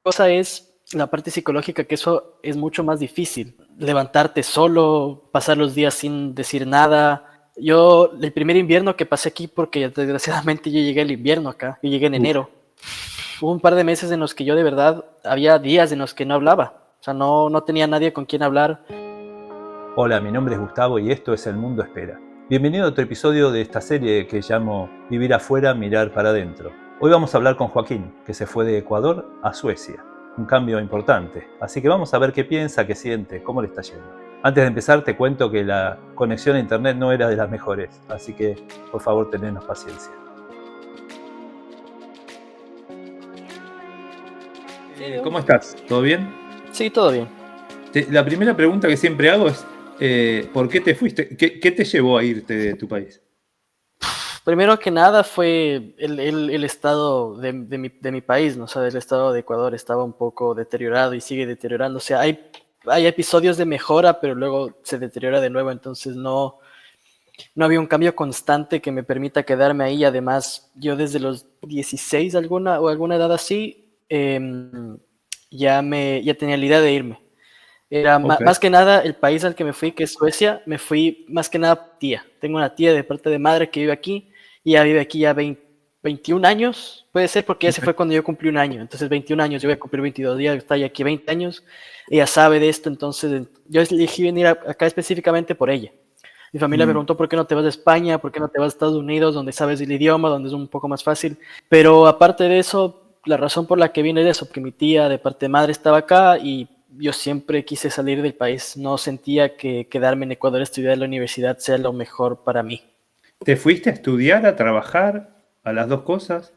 cosa es la parte psicológica, que eso es mucho más difícil. Levantarte solo, pasar los días sin decir nada. Yo, el primer invierno que pasé aquí, porque desgraciadamente yo llegué al invierno acá, yo llegué en Uf. enero, hubo un par de meses en los que yo de verdad, había días en los que no hablaba. O sea, no tenía nadie con quien hablar. Hola, mi nombre es Gustavo y esto es El Mundo Espera. Bienvenido a otro episodio de esta serie que llamo Vivir afuera, mirar para adentro. Hoy vamos a hablar con Joaquín, que se fue de Ecuador a Suecia. Un cambio importante. Así que vamos a ver qué piensa, qué siente, cómo le está yendo. Antes de empezar te cuento que la conexión a internet no era de las mejores, así que por favor tenenos paciencia. ¿Cómo estás? ¿Todo bien? Sí, todo bien. La primera pregunta que siempre hago es, ¿por qué te fuiste? ¿Qué te llevó a irte de tu país? Primero que nada fue el estado de mi país, ¿no? O sea, el estado de Ecuador estaba un poco deteriorado y sigue deteriorándose. Hay episodios de mejora, pero luego se deteriora de nuevo, entonces no había un cambio constante que me permita quedarme ahí. Además, yo desde los 16, alguna edad así, ya tenía la idea de irme. Era Ok. más que nada el país al que me fui, que es Suecia. Me fui más que nada tía. Tengo una tía de parte de madre que vive aquí y ya vive aquí ya 21 años. Puede ser porque ella se Ok. fue cuando yo cumplí un año. Entonces 21 años, yo voy a cumplir 22 días, está ya aquí 20 años. Ella sabe de esto, entonces yo elegí venir acá específicamente por ella. Mi familia me Mm. preguntó por qué no te vas a España, por qué no te vas a Estados Unidos, donde sabes el idioma, donde es un poco más fácil. Pero aparte de eso, la razón por la que vine es eso, que mi tía de parte de madre estaba acá y yo siempre quise salir del país. No sentía que quedarme en Ecuador a estudiar en la universidad sea lo mejor para mí. ¿Te fuiste a estudiar, a trabajar, a las dos cosas?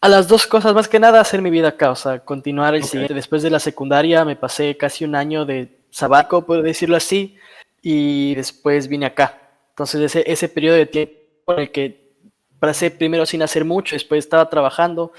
A las dos cosas, más que nada, hacer mi vida acá, o sea, continuar el Ok. siguiente. Después de la secundaria me pasé casi un año de sabático, por decirlo así, y después vine acá. Entonces ese periodo de tiempo en el que pasé primero sin hacer mucho, después estaba trabajando,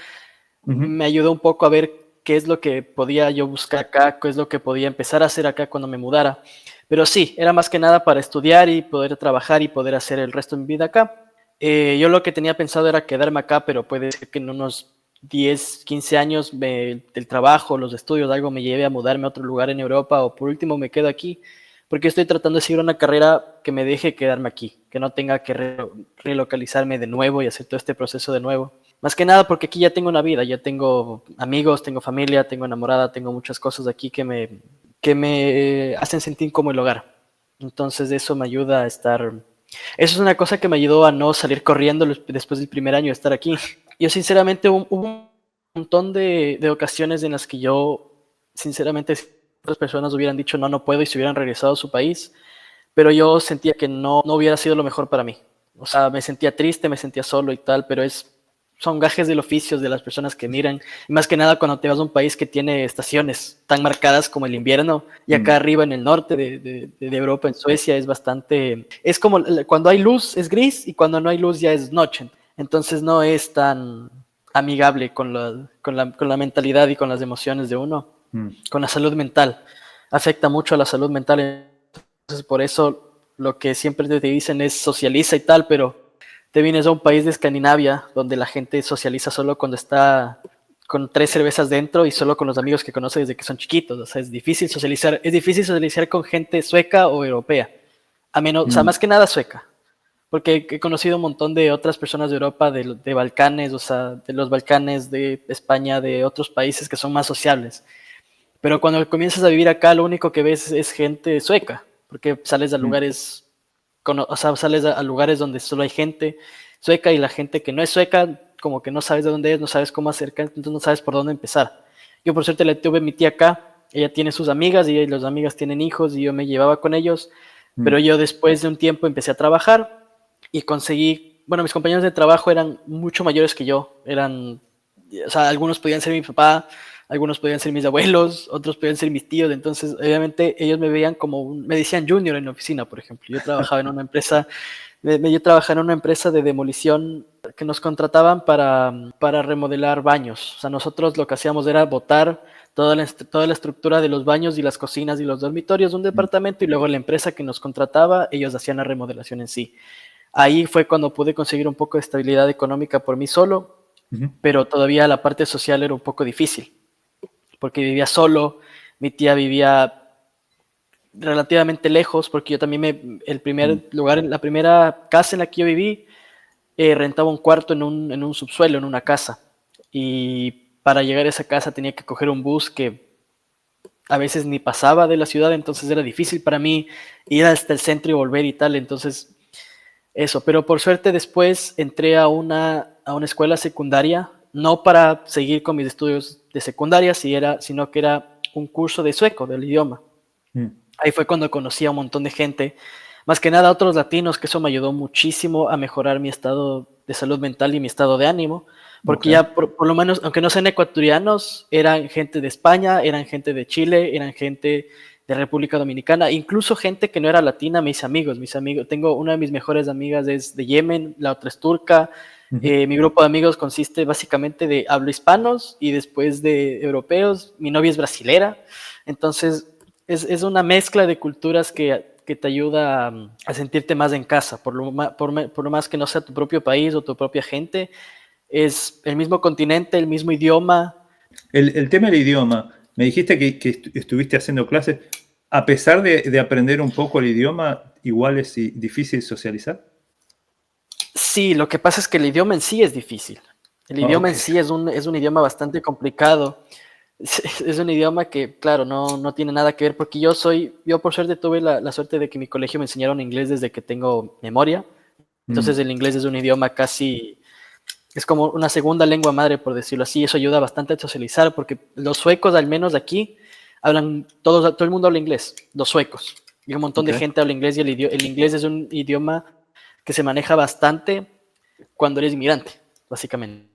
Ujú. me ayudó un poco a ver qué es lo que podía yo buscar acá, qué es lo que podía empezar a hacer acá cuando me mudara. Pero sí, era más que nada para estudiar y poder trabajar y poder hacer el resto de mi vida acá. Yo lo que tenía pensado era quedarme acá, pero puede ser que en unos 10, 15 años el trabajo, los estudios, algo me lleve a mudarme a otro lugar en Europa o por último me quedo aquí, porque estoy tratando de seguir una carrera que me deje quedarme aquí, que no tenga que relocalizarme de nuevo y hacer todo este proceso de nuevo. Más que nada porque aquí ya tengo una vida, ya tengo amigos, tengo familia, tengo enamorada, tengo muchas cosas aquí que me hacen sentir como el hogar. Entonces eso me ayuda a estar. Eso es una cosa que me ayudó a no salir corriendo después del primer año de estar aquí. Yo sinceramente hubo un montón de ocasiones en las que yo, sinceramente, si otras personas hubieran dicho no puedo y se hubieran regresado a su país, pero yo sentía que no hubiera sido lo mejor para mí. O sea, me sentía triste, me sentía solo y tal, pero son gajes del oficio de las personas que miran. Y más que nada cuando te vas a un país que tiene estaciones tan marcadas como el invierno, y acá Mm. arriba en el norte de Europa, en Suecia, es bastante. Es como cuando hay luz es gris y cuando no hay luz ya es noche. Entonces no es tan amigable con la mentalidad y con las emociones de uno, Mm. con la salud mental. Afecta mucho a la salud mental. Entonces, por eso lo que siempre te dicen es socializa y tal, pero te vienes a un país de Escandinavia donde la gente socializa solo cuando está con 3 cervezas dentro y solo con los amigos que conoce desde que son chiquitos. O sea, es difícil socializar con gente sueca o europea. A menos, o sea, Mm. más que nada sueca. Porque he conocido un montón de otras personas de Europa, de Balcanes, o sea, de los Balcanes, de España, de otros países que son más sociables. Pero cuando comienzas a vivir acá, lo único que ves es gente sueca, porque sales a Mm. lugares, o sea, sales a lugares donde solo hay gente sueca y la gente que no es sueca, como que no sabes de dónde es, no sabes cómo acercar, entonces no sabes por dónde empezar. Yo por suerte le tuve a mi tía acá, ella tiene sus amigas y las amigas tienen hijos y yo me llevaba con ellos, pero Mm. yo después de un tiempo empecé a trabajar y conseguí, bueno, mis compañeros de trabajo eran mucho mayores que yo, o sea, algunos podían ser mi papá, algunos podían ser mis abuelos, otros podían ser mis tíos, entonces obviamente ellos me veían me decían junior en la oficina, por ejemplo. Yo trabajaba en una empresa, yo trabajaba en una empresa de demolición que nos contrataban para remodelar baños. O sea, nosotros lo que hacíamos era botar toda la estructura de los baños y las cocinas y los dormitorios de un Mm. departamento y luego la empresa que nos contrataba, ellos hacían la remodelación en sí. Ahí fue cuando pude conseguir un poco de estabilidad económica por mí solo, Ujú. pero todavía la parte social era un poco difícil porque vivía solo, mi tía vivía relativamente lejos, porque yo también el primer lugar, la primera casa en la que yo viví, rentaba un cuarto en un subsuelo, en una casa. Y para llegar a esa casa tenía que coger un bus que a veces ni pasaba de la ciudad, entonces era difícil para mí ir hasta el centro y volver y tal. Entonces, eso. Pero por suerte después entré a una escuela secundaria, no para seguir con mis estudios de secundaria, sino que era un curso de sueco, del idioma. Mm. Ahí fue cuando conocí a un montón de gente, más que nada a otros latinos, que eso me ayudó muchísimo a mejorar mi estado de salud mental y mi estado de ánimo, porque Ok. ya por lo menos, aunque no sean ecuatorianos, eran gente de España, eran gente de Chile, eran gente de República Dominicana, incluso gente que no era latina, mis amigos, tengo una de mis mejores amigas es de Yemen, la otra es turca. Ujú. Mi grupo de amigos consiste básicamente de hablo hispanos y después de europeos. Mi novia es brasilera, entonces es una mezcla de culturas que te ayuda a sentirte más en casa, por lo más que no sea tu propio país o tu propia gente, es el mismo continente, el mismo idioma. El tema del idioma, me dijiste que estuviste haciendo clases. A pesar de aprender un poco el idioma, igual es difícil socializar. Sí, lo que pasa es que el idioma en sí es difícil. El Ah, idioma ok. en sí es un idioma bastante complicado. Es un idioma que, claro, no tiene nada que ver, porque yo por suerte tuve la suerte de que en mi colegio me enseñaron inglés desde que tengo memoria. Entonces Mm, el inglés es un idioma es como una segunda lengua madre, por decirlo así. Eso ayuda bastante a socializar, porque los suecos, al menos aquí, todo el mundo habla inglés, los suecos. Y un montón ok. de gente habla inglés y el inglés es un idioma que se maneja bastante cuando eres inmigrante, básicamente.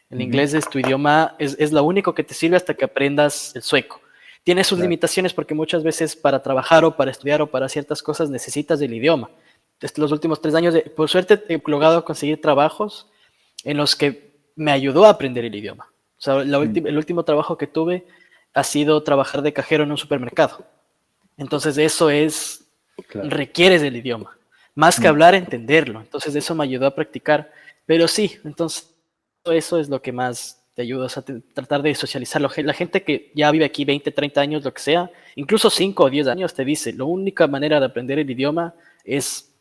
El Ujú. inglés es tu idioma, es lo único que te sirve hasta que aprendas el sueco. Tiene sus Claro. limitaciones porque muchas veces para trabajar o para estudiar o para ciertas cosas necesitas del idioma. Desde los últimos 3 años, por suerte, he logrado conseguir trabajos en los que me ayudó a aprender el idioma. O sea, Mm, el último trabajo que tuve ha sido trabajar de cajero en un supermercado. Entonces eso claro. requieres del idioma. Más que Mm, hablar, entenderlo. Entonces eso me ayudó a practicar. Pero sí, entonces eso es lo que más te ayuda, o sea, tratar de socializarlo. La gente que ya vive aquí 20, 30 años, lo que sea, incluso 5 o 10 años, te dice, la única manera de aprender el idioma es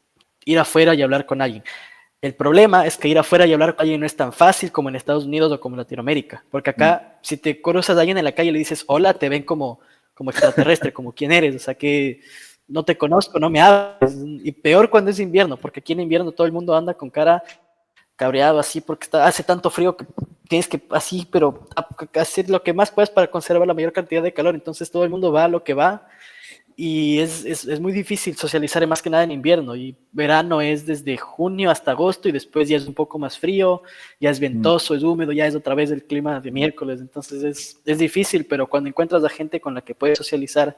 ir afuera y hablar con alguien. El problema es que ir afuera y hablar con alguien no es tan fácil como en Estados Unidos o como en Latinoamérica, porque mm, acá, si te cruzas a alguien en la calle y le dices hola, te ven como extraterrestre, como quién eres, o sea que no te conozco, no me hables, y peor cuando es invierno, porque aquí en invierno todo el mundo anda con cara cabreado así porque hace tanto frío que tienes que así, pero hacer lo que más puedes para conservar la mayor cantidad de calor. Entonces todo el mundo va a lo que va y es muy difícil socializar más que nada en invierno. Y verano es desde junio hasta agosto y después ya es un poco más frío, ya es mm. ventoso, es húmedo, ya es otra vez el clima de miércoles. Entonces es difícil, pero cuando encuentras a gente con la que puedes socializar,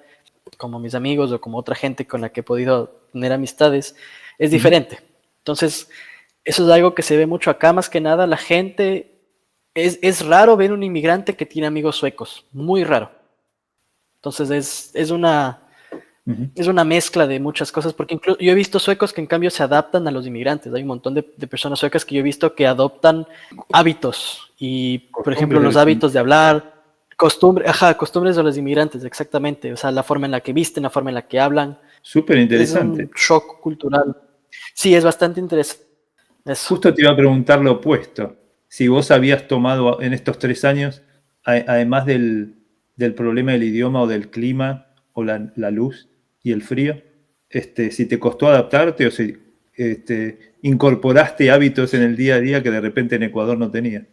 como mis amigos o como otra gente con la que he podido tener amistades, es Ujú. diferente. Entonces, eso es algo que se ve mucho acá, más que nada, la gente, es raro ver un inmigrante que tiene amigos suecos, muy raro. Entonces Ujú. es una mezcla de muchas cosas, porque incluso yo he visto suecos que en cambio se adaptan a los inmigrantes. Hay un montón de personas suecas que yo he visto que adoptan hábitos y, por ejemplo, Costumbres de los los hábitos de inmigrantes. hablar, costumbres de los inmigrantes, exactamente. O sea, la forma en la que visten, la forma en la que hablan. Súper Es interesante. un shock cultural. Sí, es bastante interesante eso. Justo te iba a preguntar lo opuesto. Si vos habías tomado en estos 3 años, además del problema del idioma o del clima o la luz y el frío, si te costó adaptarte o si incorporaste hábitos en el día a día que de repente en Ecuador no tenías.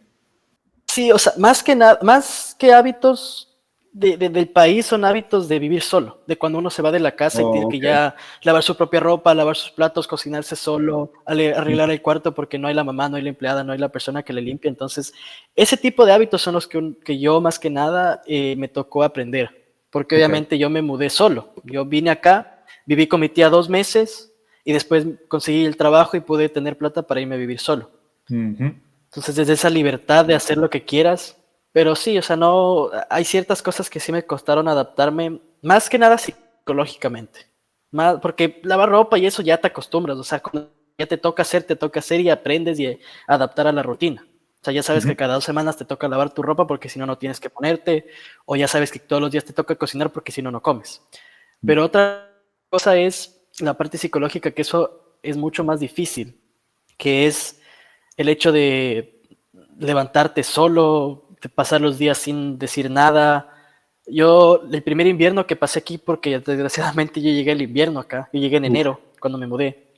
Sí, o sea, más que nada, más que hábitos del país son hábitos de vivir solo, de cuando uno se va de la casa y tiene Oh, que ok. ya lavar su propia ropa, lavar sus platos, cocinarse solo, arreglar el cuarto porque no hay la mamá, no hay la empleada, no hay la persona que le limpia. Entonces, ese tipo de hábitos son los que yo más que nada me tocó aprender, porque Ok. obviamente yo me mudé solo. Yo vine acá, viví con mi tía 2 meses y después conseguí el trabajo y pude tener plata para irme a vivir solo. Ujú. Entonces, desde esa libertad de hacer lo que quieras, pero sí, o sea, no, hay ciertas cosas que sí me costaron adaptarme, más que nada psicológicamente, más, porque lavar ropa y eso ya te acostumbras, o sea, cuando ya te toca hacer y aprendes y adaptar a la rutina. sea, ya sabes que Ujú. cada 2 semanas te toca lavar tu ropa porque si no, no tienes que ponerte, o ya sabes que todos los días te toca cocinar porque si no, no comes. Mm. Pero otra cosa es la parte psicológica, que eso es mucho más difícil, que es el hecho de levantarte solo, de pasar los días sin decir nada. Yo, el primer invierno que pasé aquí, porque desgraciadamente yo llegué el invierno acá, yo llegué en Uf. enero, cuando me mudé.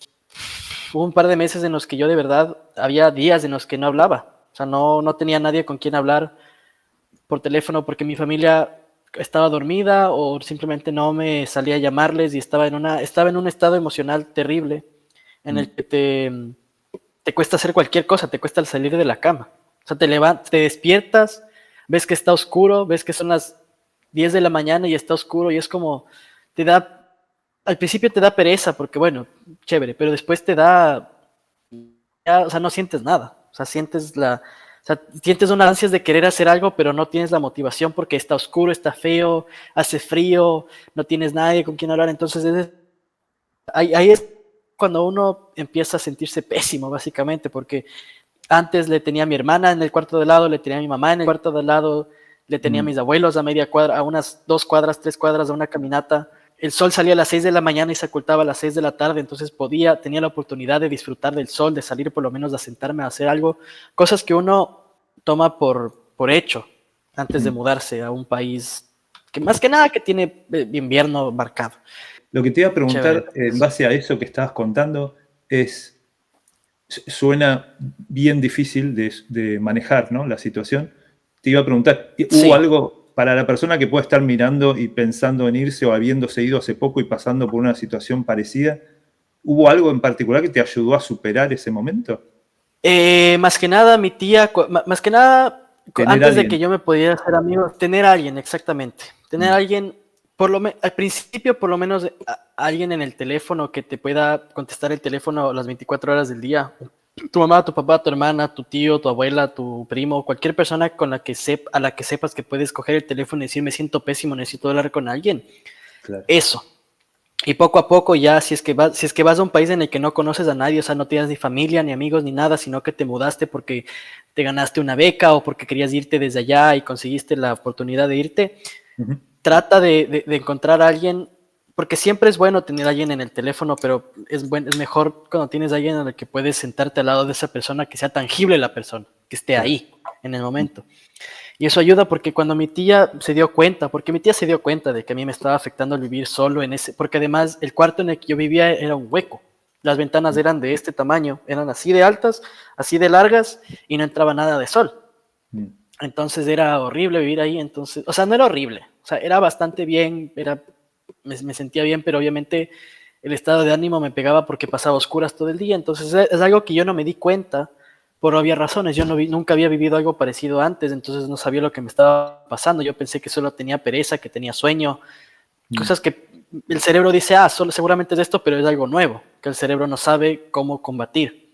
Hubo un par de meses en los que yo de verdad, había días en los que no hablaba. O sea, no tenía nadie con quien hablar por teléfono porque mi familia estaba dormida o simplemente no me salía a llamarles y estaba en un estado emocional terrible en Mm. el que te cuesta hacer cualquier cosa, te cuesta salir de la cama. O sea, te levantas, te despiertas, ves que está oscuro, ves que son las 10 de la mañana y está oscuro y es como, te da, al principio te da pereza porque bueno, chévere, pero después te da, ya, o sea, no sientes nada. O sea, sientes unas ansias de querer hacer algo, pero no tienes la motivación porque está oscuro, está feo, hace frío, no tienes nadie con quien hablar. Entonces, ahí es cuando uno empieza a sentirse pésimo, básicamente, porque antes le tenía a mi hermana en el cuarto de lado, le tenía a mi mamá en el cuarto de lado, le tenía a Mm. mis abuelos a media cuadra, a unas 2 cuadras, 3 cuadras, a una caminata. El sol salía a las 6 de la mañana y se ocultaba a las 6 de la tarde, entonces tenía la oportunidad de disfrutar del sol, de salir por lo menos a sentarme a hacer algo, cosas que uno toma por hecho antes de Mm. mudarse a un país que más que nada que tiene invierno marcado. Lo que te iba a Chévere. preguntar en base a eso que estabas contando es, suena bien difícil de manejar, ¿no? La situación. Te iba a preguntar, ¿hubo Sí. algo para la persona que pueda estar mirando y pensando en irse o habiéndose ido hace poco y pasando por una situación parecida? ¿Hubo algo en particular que te ayudó a superar ese momento? Más que nada, mi tía, más que nada, Tener a antes de que alguien. yo me pudiera hacer amigo, tener a alguien, exactamente. Tener a Mm. alguien, al principio, por lo menos, alguien en el teléfono que te pueda contestar el teléfono las 24 horas del día. Tu mamá, tu papá, tu hermana, tu tío, tu abuela, tu primo, cualquier persona con la que a la que sepas que puedes coger el teléfono y decir, me siento pésimo, necesito hablar con alguien. Claro. Eso. Y poco a poco ya, si es que vas a un país en el que no conoces a nadie, o sea, no tienes ni familia, ni amigos, ni nada, sino que te mudaste porque te ganaste una beca o porque querías irte desde allá y conseguiste la oportunidad de irte, Ujú. trata de encontrar a alguien, porque siempre es bueno tener a alguien en el teléfono, pero es mejor cuando tienes a alguien en el que puedes sentarte al lado de esa persona, que sea tangible la persona, que esté Claro. ahí en el momento. Y eso ayuda porque cuando mi tía se dio cuenta, porque mi tía se dio cuenta de que a mí me estaba afectando el vivir solo en ese, porque además el cuarto en el que yo vivía era un hueco. Las ventanas eran de este tamaño, eran así de altas, así de largas y no entraba nada de sol. Mm. Entonces era horrible vivir ahí, entonces, o sea, no era horrible, o sea, era bastante bien, me sentía bien, pero obviamente el estado de ánimo me pegaba porque pasaba a oscuras todo el día, entonces es algo que yo no me di cuenta por obvias razones, yo nunca había vivido algo parecido antes, entonces no sabía lo que me estaba pasando, yo pensé que solo tenía pereza, que tenía sueño, Mm. cosas que el cerebro dice, solo seguramente es esto, pero es algo nuevo, que el cerebro no sabe cómo combatir.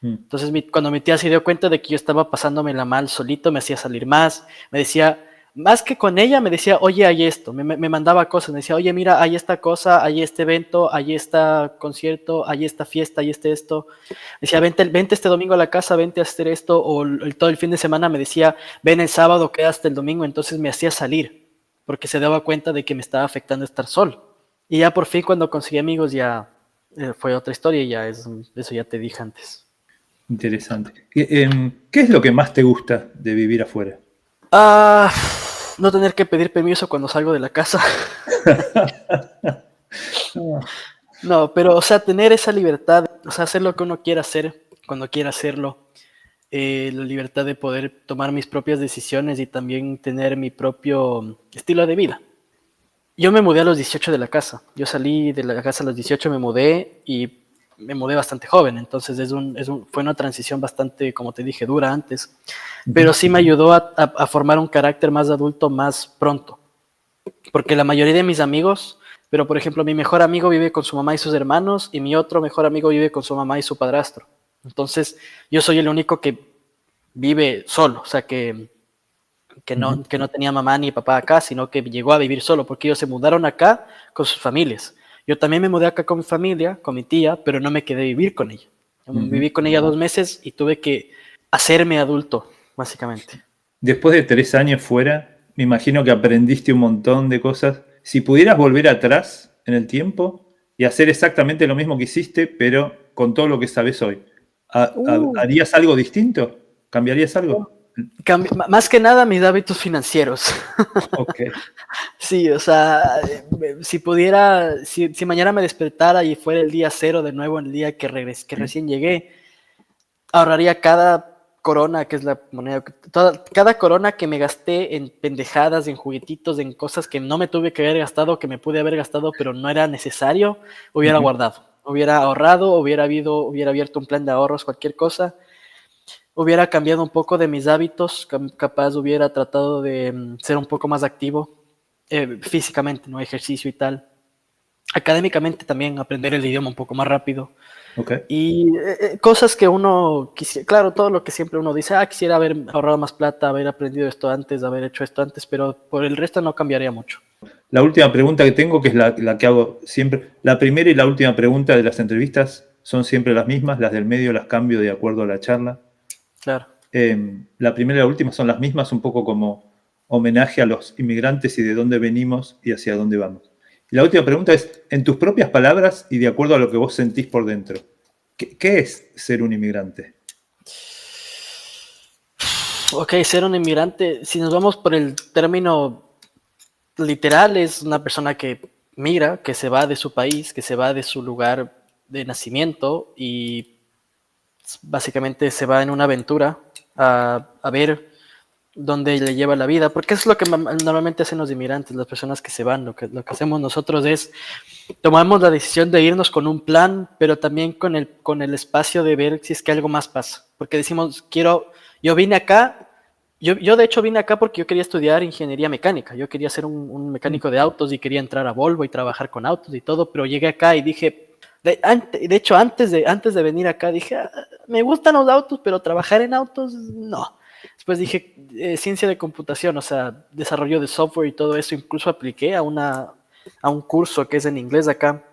Mm. Entonces, cuando mi tía se dio cuenta de que yo estaba pasándomela mal solito, me hacía salir más, me decía, más que con ella, me decía, oye, hay esto, me mandaba cosas, me decía, oye, mira, hay esta cosa, hay este evento, hay este concierto, hay esta fiesta, hay esto. Me decía, vente este domingo a la casa, vente a hacer esto, o todo el fin de semana me decía, ven el sábado, queda hasta el domingo, entonces me hacía salir, porque se daba cuenta de que me estaba afectando estar solo. Y ya por fin cuando conseguí amigos ya fue otra historia y eso ya te dije antes. Interesante. ¿Qué es lo que más te gusta de vivir afuera? Ah, no tener que pedir permiso cuando salgo de la casa. Ah. No, pero, o sea, tener esa libertad, o sea, hacer lo que uno quiera hacer cuando quiera hacerlo. La libertad de poder tomar mis propias decisiones y también tener mi propio estilo de vida. Yo me mudé a los 18 de la casa. Yo salí de la casa a los 18, me mudé y me mudé bastante joven. Entonces fue una transición bastante, como te dije, dura antes. Ujú. Pero sí me ayudó a formar un carácter más adulto más pronto. Porque la mayoría de mis amigos, pero por ejemplo, mi mejor amigo vive con su mamá y sus hermanos y mi otro mejor amigo vive con su mamá y su padrastro. Entonces, yo soy el único que vive solo, o sea, Ujú. que no tenía mamá ni papá acá, sino que llegó a vivir solo, porque ellos se mudaron acá con sus familias. Yo también me mudé acá con mi familia, con mi tía, pero no me quedé a vivir con ella. Ujú. Viví con ella 2 meses y tuve que hacerme adulto, básicamente. Después de 3 años fuera, me imagino que aprendiste un montón de cosas. Si pudieras volver atrás en el tiempo y hacer exactamente lo mismo que hiciste, pero con todo lo que sabes hoy, Uh, ¿harías algo distinto? ¿Cambiarías algo? Más que nada mis hábitos financieros. Ok. Sí, o sea, si pudiera, si mañana me despertara y fuera el día cero de nuevo, el día que recién llegué, ahorraría cada corona, que es la moneda, cada corona que me gasté en pendejadas, en juguetitos, en cosas que no me tuve que haber gastado, que me pude haber gastado, pero no era necesario, hubiera Ujú. guardado, hubiera ahorrado, hubiera abierto un plan de ahorros, cualquier cosa, hubiera cambiado un poco de mis hábitos, capaz hubiera tratado de ser un poco más activo físicamente, ¿no? Ejercicio y tal. Académicamente también aprender el idioma un poco más rápido. Ok. Y cosas que uno quisiera, claro, todo lo que siempre uno dice, quisiera haber ahorrado más plata, haber aprendido esto antes, haber hecho esto antes, pero por el resto no cambiaría mucho. La última pregunta que tengo, que es la que hago siempre. La primera y la última pregunta de las entrevistas son siempre las mismas, las del medio las cambio de acuerdo a la charla. Claro. La primera y la última son las mismas, un poco como homenaje a los inmigrantes y de dónde venimos y hacia dónde vamos. Y la última pregunta es, en tus propias palabras y de acuerdo a lo que vos sentís por dentro, ¿qué es ser un inmigrante? Ok, ser un inmigrante, si nos vamos por el término literal, es una persona que migra, que se va de su país, que se va de su lugar de nacimiento y básicamente se va en una aventura a ver dónde le lleva la vida, porque es lo que normalmente hacen los inmigrantes, las personas que se van, lo que hacemos nosotros es tomamos la decisión de irnos con un plan, pero también con el espacio de ver si es que algo más pasa, porque decimos, yo vine acá, yo de hecho vine acá porque yo quería estudiar ingeniería mecánica, yo quería ser un mecánico de autos y quería entrar a Volvo y trabajar con autos y todo, pero llegué acá y dije, de hecho antes de venir acá dije, me gustan los autos, pero trabajar en autos, no. Después dije, ciencia de computación, o sea, desarrollo de software y todo eso, incluso apliqué a un curso que es en inglés acá.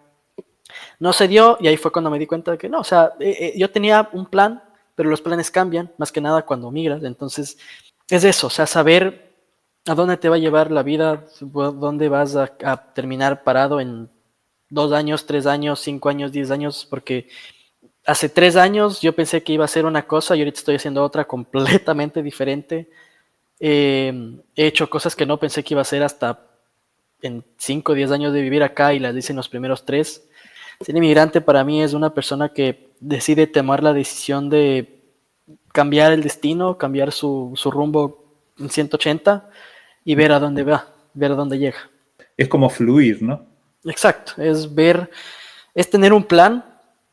No se dio y ahí fue cuando me di cuenta de que no, o sea, yo tenía un plan, pero los planes cambian, más que nada cuando migras. Entonces, es eso, o sea, saber a dónde te va a llevar la vida, dónde vas a terminar parado en 2 años, 3 años, 5 años, 10 años, porque hace 3 años yo pensé que iba a ser una cosa y ahorita estoy haciendo otra completamente diferente. He hecho cosas que no pensé que iba a hacer hasta en 5 o 10 años de vivir acá y las hice en los primeros 3. Ser inmigrante para mí es una persona que decide tomar la decisión de cambiar el destino, cambiar su rumbo en 180 y ver a dónde va, ver a dónde llega. Es como fluir, ¿no? Exacto, es tener un plan,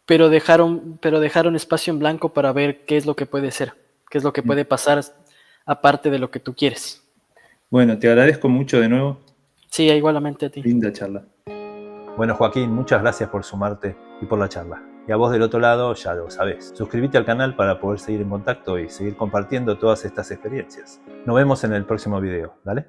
pero dejar un espacio en blanco para ver qué es lo que puede ser, qué es lo que puede pasar aparte de lo que tú quieres. Bueno, te agradezco mucho de nuevo. Sí, igualmente a ti. Linda charla. Bueno, Joaquín, muchas gracias por sumarte y por la charla. Y a vos del otro lado, ya lo sabés. Suscríbete al canal para poder seguir en contacto y seguir compartiendo todas estas experiencias. Nos vemos en el próximo video. ¿Dale?